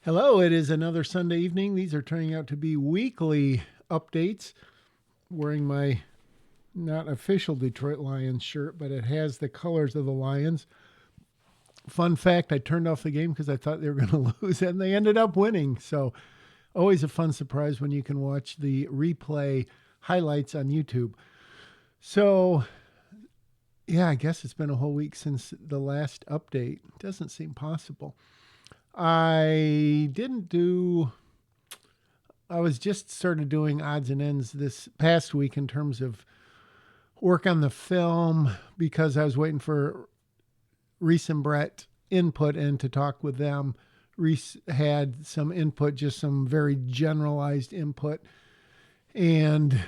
Hello, it is another Sunday evening. These are turning out to be weekly updates. Wearing my not official Detroit Lions shirt, but it has the colors of the Lions. Fun fact, I turned off the game because I thought they were going to lose, and they ended up winning. So, always a fun surprise when you can watch the replay highlights on YouTube. So, yeah, I guess it's been a whole week since the last update. Doesn't seem possible. I didn't do I was just sort of doing odds and ends this past week in terms of work on the film because I was waiting for Reese and Brett input and to talk with them. Reese had some input, just some very generalized input. And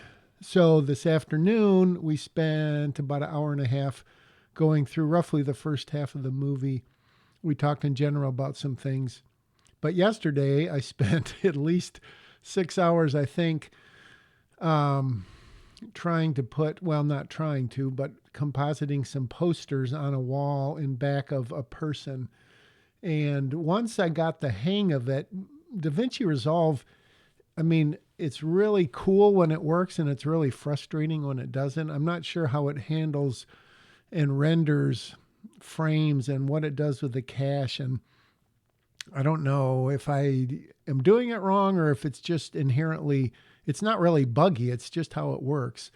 so this afternoon, we spent about an hour and a half going through roughly the first half of the movie. We talked in general about some things. But yesterday, I spent at least 6 hours, I think, trying to put, well, not trying to, but compositing some posters on a wall in back of a person. And once I got the hang of it, DaVinci Resolve, I mean, it's really cool when it works and it's really frustrating when it doesn't. I'm not sure how it handles and renders frames and what it does with the cache. And I don't know if I am doing it wrong or if it's just inherently, it's not really buggy. It's just how it works.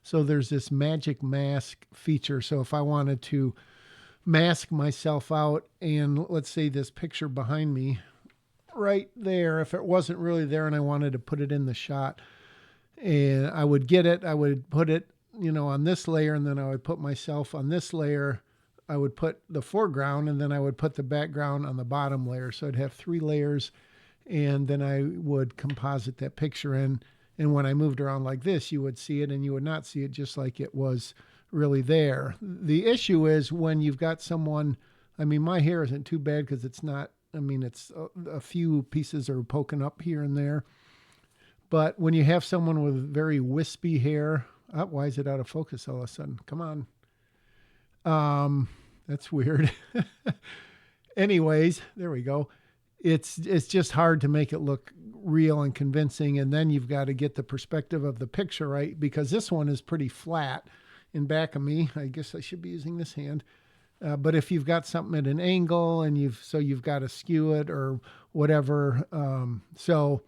So there's this magic mask feature. So if I wanted to mask myself out and let's say this picture behind me right there, if it wasn't really there and I wanted to put it in the shot and I would get it, I would put it, on this layer and then I would put myself on this layer. I would put the foreground and then I would put the background on the bottom layer. So I'd have 3 layers and then I would composite that picture in. And when I moved around like this, you would see it and you would not see it just like it was really there. The issue is when you've got someone, I mean, my hair isn't too bad because it's not, I mean, it's a few pieces are poking up here and there. But when you have someone with very wispy hair, why is it out of focus all of a sudden? Come on. That's weird. Anyways, there we go. It's just hard to make it look real and convincing, and then you've got to get the perspective of the picture right because this one is pretty flat in back of me. I guess I should be using this hand. But if you've got something at an angle and you've got to skew it or whatever, so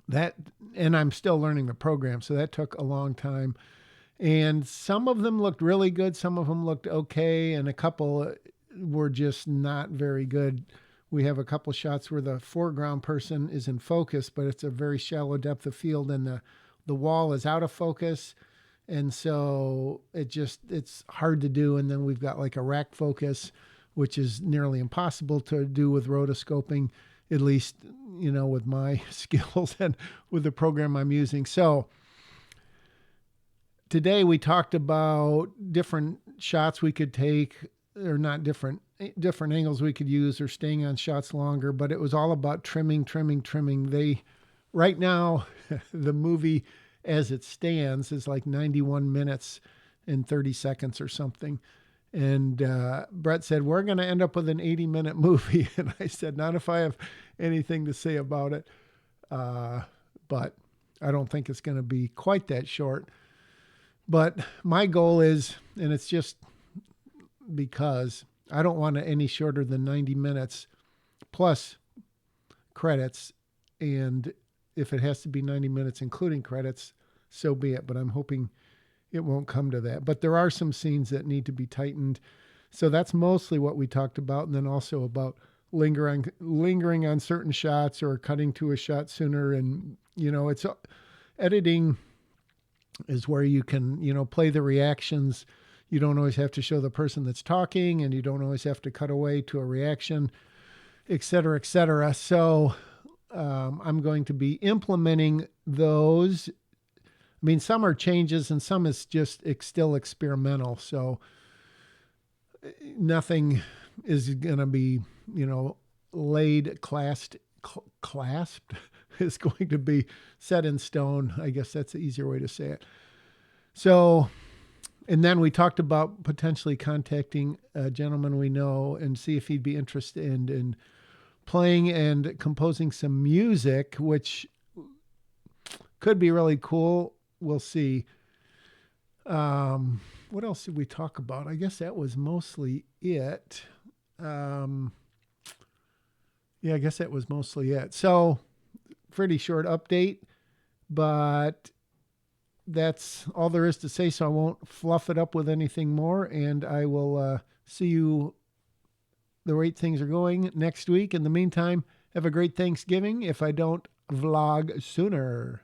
that, and I'm still learning the program, so that took a long time. And some of them looked really good. Some of them looked okay. And a couple were just not very good. We have a couple shots where the foreground person is in focus, but it's a very shallow depth of field and the wall is out of focus. And so it's hard to do. And then we've got like a rack focus, which is nearly impossible to do with rotoscoping, at least, with my skills and with the program I'm using. So today we talked about different shots we could take, or not different angles we could use, or staying on shots longer, but it was all about trimming. Right now, the movie as it stands is like 91 minutes and 30 seconds or something. And Brett said, we're going to end up with an 80-minute movie. And I said, not if I have anything to say about it. But I don't think it's going to be quite that short. But my goal is, and it's just because I don't want it any shorter than 90 minutes plus credits. And if it has to be 90 minutes, including credits, so be it. But I'm hoping it won't come to that. But there are some scenes that need to be tightened. So that's mostly what we talked about. And then also about lingering on certain shots or cutting to a shot sooner. And, it's editing is where you can, play the reactions. You don't always have to show the person that's talking and you don't always have to cut away to a reaction, et cetera, et cetera. So I'm going to be implementing those. I mean, some are changes and some is just still experimental. So nothing is going to be, clasped is going to be set in stone. I guess that's the easier way to say it. So, and then we talked about potentially contacting a gentleman we know and see if he'd be interested in playing and composing some music, which could be really cool. We'll see. What else did we talk about? I guess that was mostly it. Um, yeah, I guess that was mostly it. So, pretty short update, but that's all there is to say. So, I won't fluff it up with anything more, and I will see you the way things are going next week. In the meantime, have a great Thanksgiving if I don't vlog sooner.